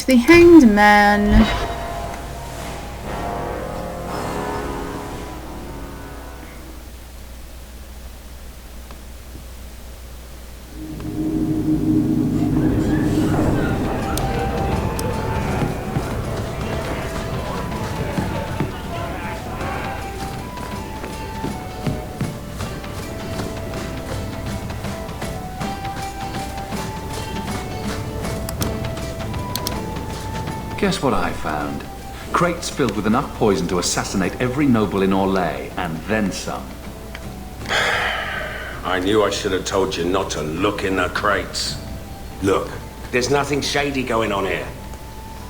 to the Hanged Man. Guess what I found? Crates filled with enough poison to assassinate every noble in Orlais, and then some. I knew I should have told you not to look in the crates. Look, there's nothing shady going on here.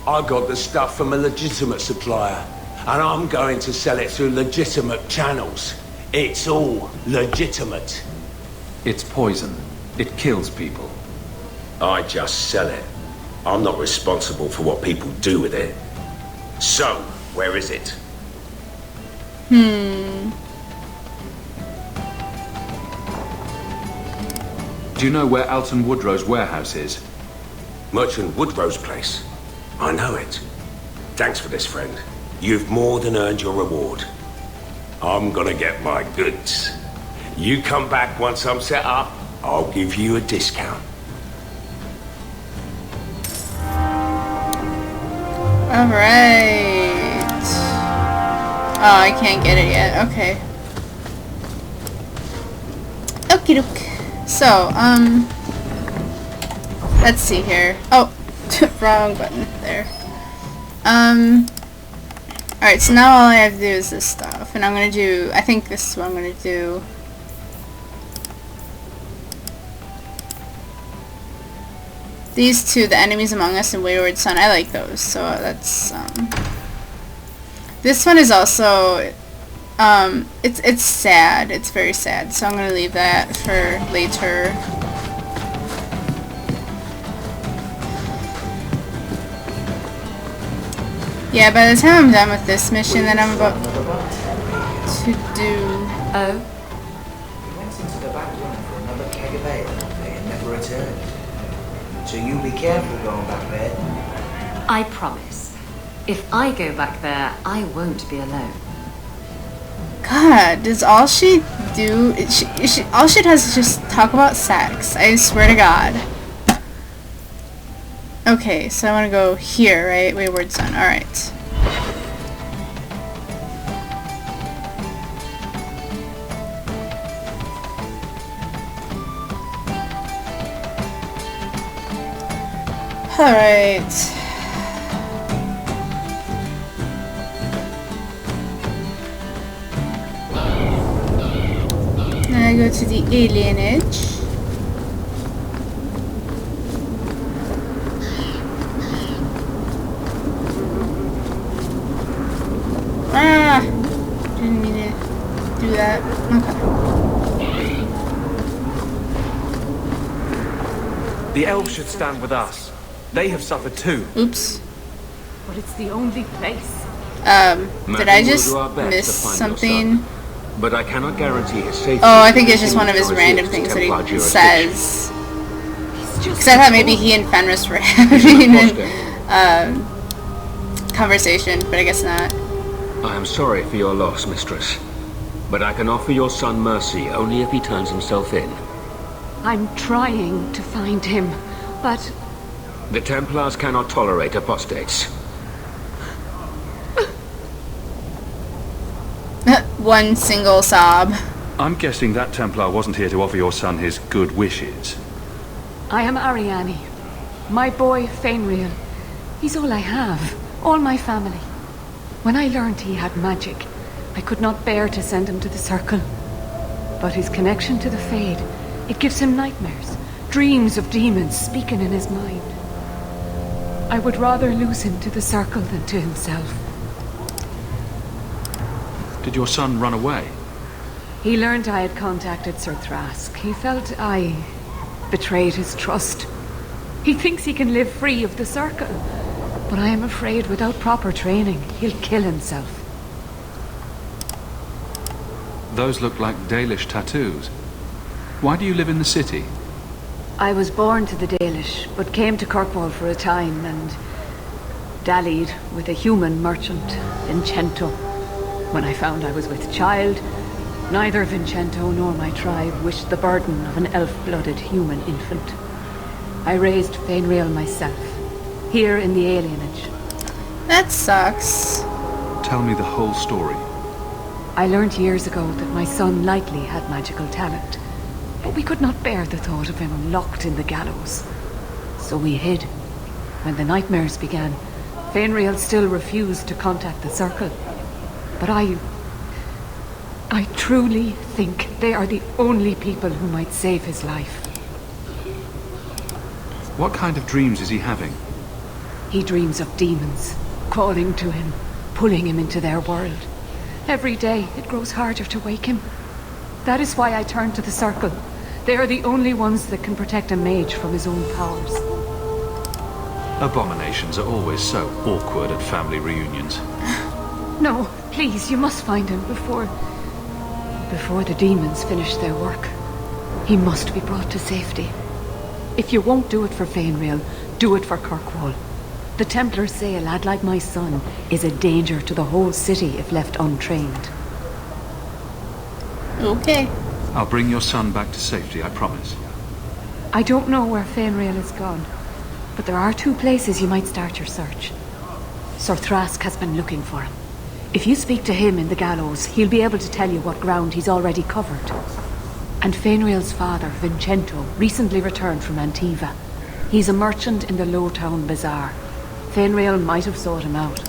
I got the stuff from a legitimate supplier, and I'm going to sell it through legitimate channels. It's all legitimate. It's poison. It kills people. I just sell it. I'm not responsible for what people do with it. So, where is it? Do you know where Alton Woodrow's warehouse is? Merchant Woodrow's place. I know it. Thanks for this, friend. You've more than earned your reward. I'm gonna get my goods. You come back once I'm set up, I'll give you a discount. Alright. Oh, I can't get it yet. Okay. Okie doke. So, let's see here. Oh, wrong button. There. Alright, so now all I have to do is this stuff. And I'm gonna do, I think this is what I'm gonna do. These two, The Enemies Among Us and Wayward Son, I like those, so that's, this one is also, it's sad, it's very sad, so I'm gonna leave that for later. Yeah, by the time I'm done with this mission that I'm about to do... Oh? We went into the back room for another keg of ale and never returned. So you be careful going back there. I promise. If I go back there, I won't be alone. God, does all she do... all she does is just talk about sex. I swear to God. Okay, so I want to go here, right? Wayward Son. Alright. Alright. Now I go to the alienage. Ah! Didn't mean to do that. Okay. The elves should stand with us. They have suffered too. Oops. But it's the only place. Did I just miss something? But I cannot guarantee his safety. Oh, I think it's just one of his random things that he says. Because I thought maybe he and Fenris were having a conversation, but I guess not. I am sorry for your loss, mistress. But I can offer your son mercy only if he turns himself in. I'm trying to find him, but... The Templars cannot tolerate apostates. One single sob. I'm guessing that Templar wasn't here to offer your son his good wishes. I am Ariane. My boy, Fainriel. He's all I have. All my family. When I learned he had magic, I could not bear to send him to the Circle. But his connection to the Fade, it gives him nightmares. Dreams of demons speaking in his mind. I would rather lose him to the Circle than to himself. Did your son run away? He learned I had contacted Sir Thrask. He felt I betrayed his trust. He thinks he can live free of the Circle. But I am afraid without proper training, he'll kill himself. Those look like Dalish tattoos. Why do you live in the city? I was born to the Dalish, but came to Kirkwall for a time, and dallied with a human merchant, Vincento. When I found I was with child, neither Vincento nor my tribe wished the burden of an elf-blooded human infant. I raised Fainriel myself, here in the alienage. That sucks. Tell me the whole story. I learned years ago that my son likely had magical talent, but we could not bear the thought of him locked in the gallows. So we hid. When the nightmares began, Fainriel still refused to contact the Circle. But I truly think they are the only people who might save his life. What kind of dreams is he having? He dreams of demons, calling to him, pulling him into their world. Every day it grows harder to wake him. That is why I turned to the Circle. They are the only ones that can protect a mage from his own powers. Abominations are always so awkward at family reunions. No, please, you must find him before the demons finish their work. He must be brought to safety. If you won't do it for Fainriel, do it for Kirkwall. The Templars say a lad like my son is a danger to the whole city if left untrained. Okay. I'll bring your son back to safety, I promise. I don't know where Fainriel is gone, but there are 2 places you might start your search. Sir Thrask has been looking for him. If you speak to him in the gallows, he'll be able to tell you what ground he's already covered. And Fainriel's father, Vincento, recently returned from Antiva. He's a merchant in the Lowtown Bazaar. Fainriel might have sought him out.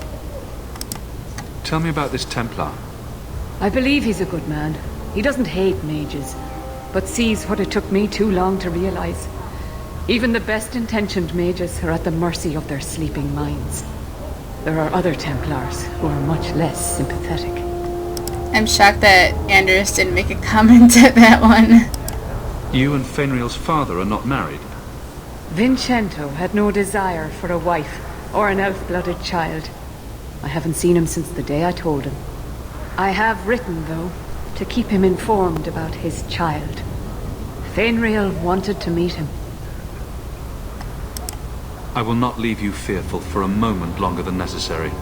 Tell me about this Templar. I believe he's a good man. He doesn't hate mages, but sees what it took me too long to realize. Even the best-intentioned mages are at the mercy of their sleeping minds. There are other Templars who are much less sympathetic. I'm shocked that Anders didn't make a comment at that one. You and Fainriel's father are not married. Vincento had no desire for a wife or an elf-blooded child. I haven't seen him since the day I told him. I have written, though, to keep him informed about his child. Fainriel wanted to meet him. I will not leave you fearful for a moment longer than necessary.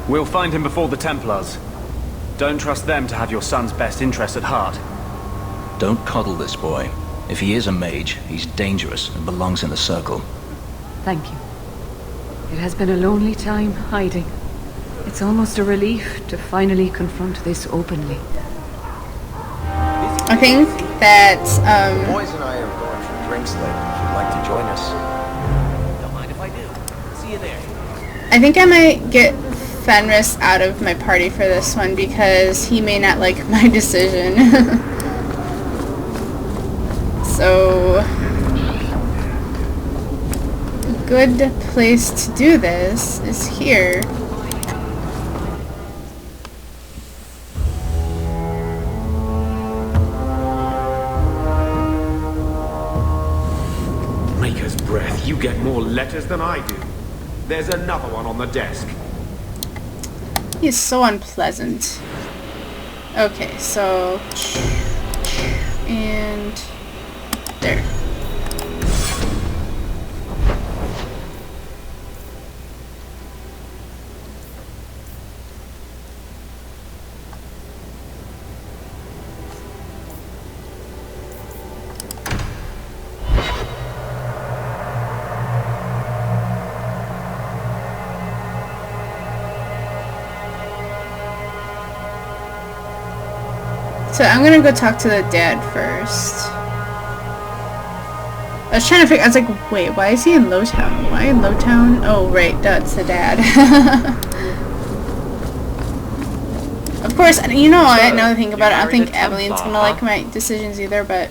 We'll find him before the Templars. Don't trust them to have your son's best interest at heart. Don't coddle this boy. If he is a mage, he's dangerous and belongs in the Circle. Thank you. It has been a lonely time hiding. It's almost a relief to finally confront this openly. I think that, The boys and I are going for drinks later, if you'd like to join us. Don't mind if I do. See you there. I think I might get Fenris out of my party for this one because he may not like my decision. So, a good place to do this is here. Maker's breath, you get more letters than I do. There's another one on the desk. He's so unpleasant. Okay, so... and... there. So I'm gonna go talk to the dad first. I was trying to figure, I was like, wait, why is he in Lowtown? Why in Lowtown? Oh, right, that's the dad. Of course, you know, another thing about it, I don't think Evelyn's gonna like my decisions either, but...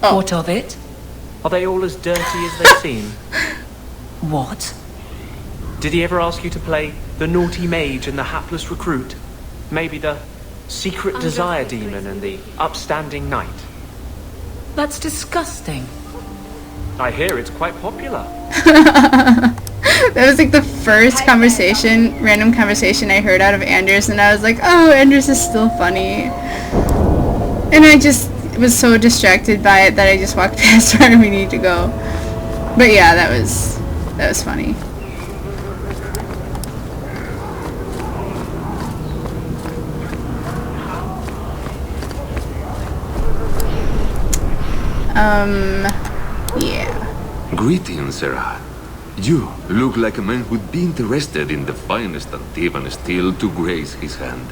Oh. What of it? Are they all as dirty as they seem? What? Did he ever ask you to play the naughty mage and the hapless recruit? Maybe the secret desire demon and the upstanding knight? That's disgusting. I hear it's quite popular. That was like the first conversation, random conversation I heard out of Anders, and I was like, oh, Anders is still funny. And I just was so distracted by it that I just walked past where we need to go. But yeah, that was funny. Yeah. Greetings, Sarah. You look like a man who'd be interested in the finest Antivan steel to grace his hand.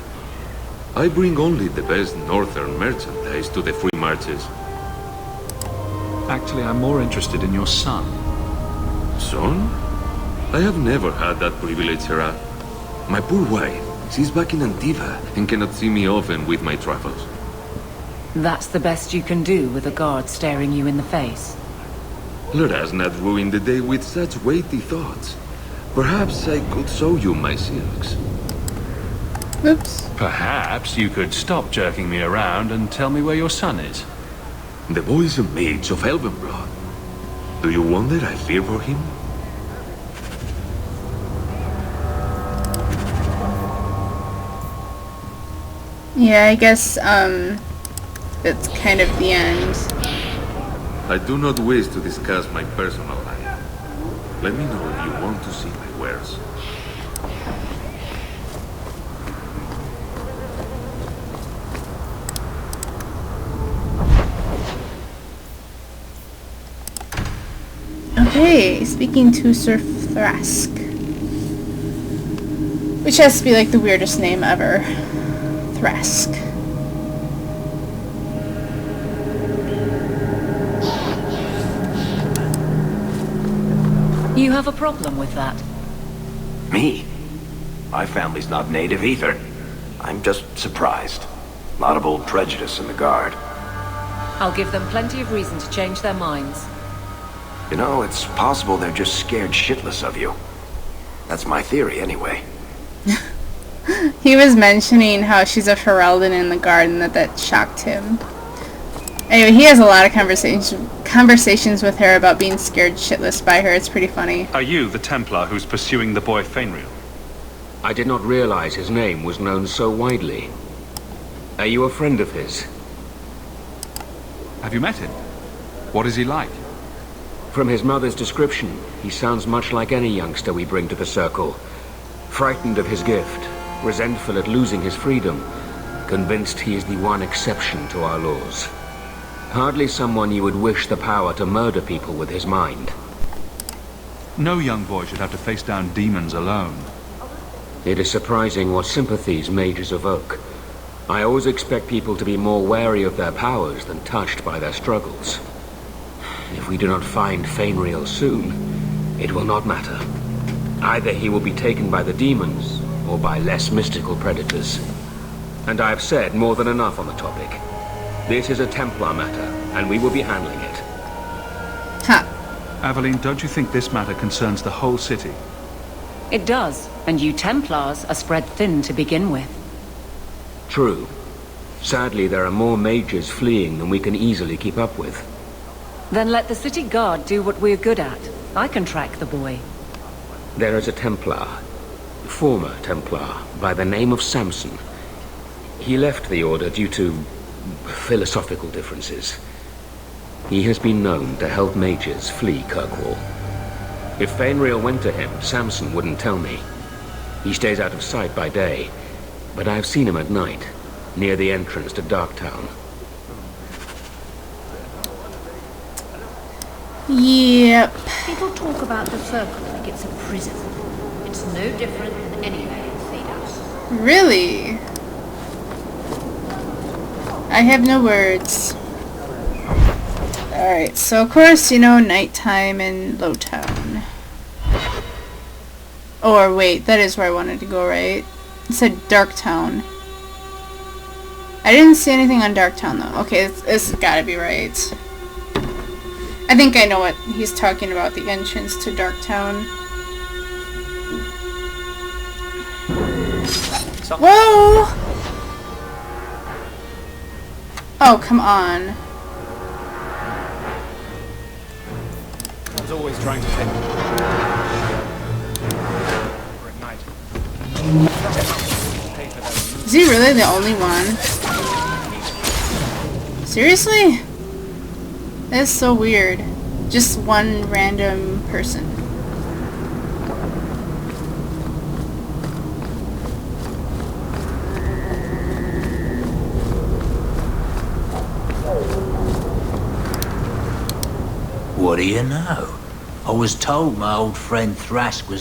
I bring only the best northern merchandise to the free marches. Actually, I'm more interested in your son. Son? I have never had that privilege, Sarah. My poor wife, she's back in Antiva and cannot see me often with my travels. That's the best you can do with a guard staring you in the face. Let us not ruin the day with such weighty thoughts. Perhaps I could show you my silks. Oops. Perhaps you could stop jerking me around and tell me where your son is. The boy is a mage of elven blood. Do you wonder I fear for him? Yeah, I guess, that's kind of the end. I do not wish to discuss my personal life. Let me know if you want to see my wares. Okay, speaking to Sir Thrask. Which has to be like the weirdest name ever. Thrask. You have a problem with that? Me? My family's not native either. I'm just surprised. A lot of old prejudice in the Guard. I'll give them plenty of reason to change their minds. You know, it's possible they're just scared shitless of you. That's my theory, anyway. He was mentioning how she's a Ferelden in the Guard and that shocked him. Anyway, he has a lot of conversations with her about being scared shitless by her. It's pretty funny. Are you the Templar who's pursuing the boy Fenrir? I did not realize his name was known so widely. Are you a friend of his? Have you met him? What is he like? From his mother's description, he sounds much like any youngster we bring to the Circle. Frightened of his gift, resentful at losing his freedom, convinced he is the one exception to our laws. Hardly someone you would wish the power to murder people with his mind. No young boy should have to face down demons alone. It is surprising what sympathies mages evoke. I always expect people to be more wary of their powers than touched by their struggles. If we do not find Fenrir soon, it will not matter. Either he will be taken by the demons, or by less mystical predators. And I have said more than enough on the topic. This is a Templar matter, and we will be handling it. Ha. Aveline, don't you think this matter concerns the whole city? It does, and you Templars are spread thin to begin with. True. Sadly, there are more mages fleeing than we can easily keep up with. Then let the city guard do what we're good at. I can track the boy. There is a Templar, former Templar, by the name of Samson. He left the Order due to philosophical differences. He has been known to help mages flee Kirkwall. If Fenrir went to him, Samson wouldn't tell me. He stays out of sight by day, but I have seen him at night, near the entrance to Darktown. Yep. People talk about the Circle like it's a prison. It's no different than anywhere in Thedas. Really? I have no words. Alright, so of course, you know, nighttime in Lowtown. Or wait, that is where I wanted to go, right? It said Darktown. I didn't see anything on Darktown though. Okay, this has gotta be right. I think I know what he's talking about, the entrance to Darktown. Whoa! Oh, come on. I was always trying to think. At night. Is he really the only one? Seriously? That's so weird. Just one random person. What do you know? I was told my old friend Thrask was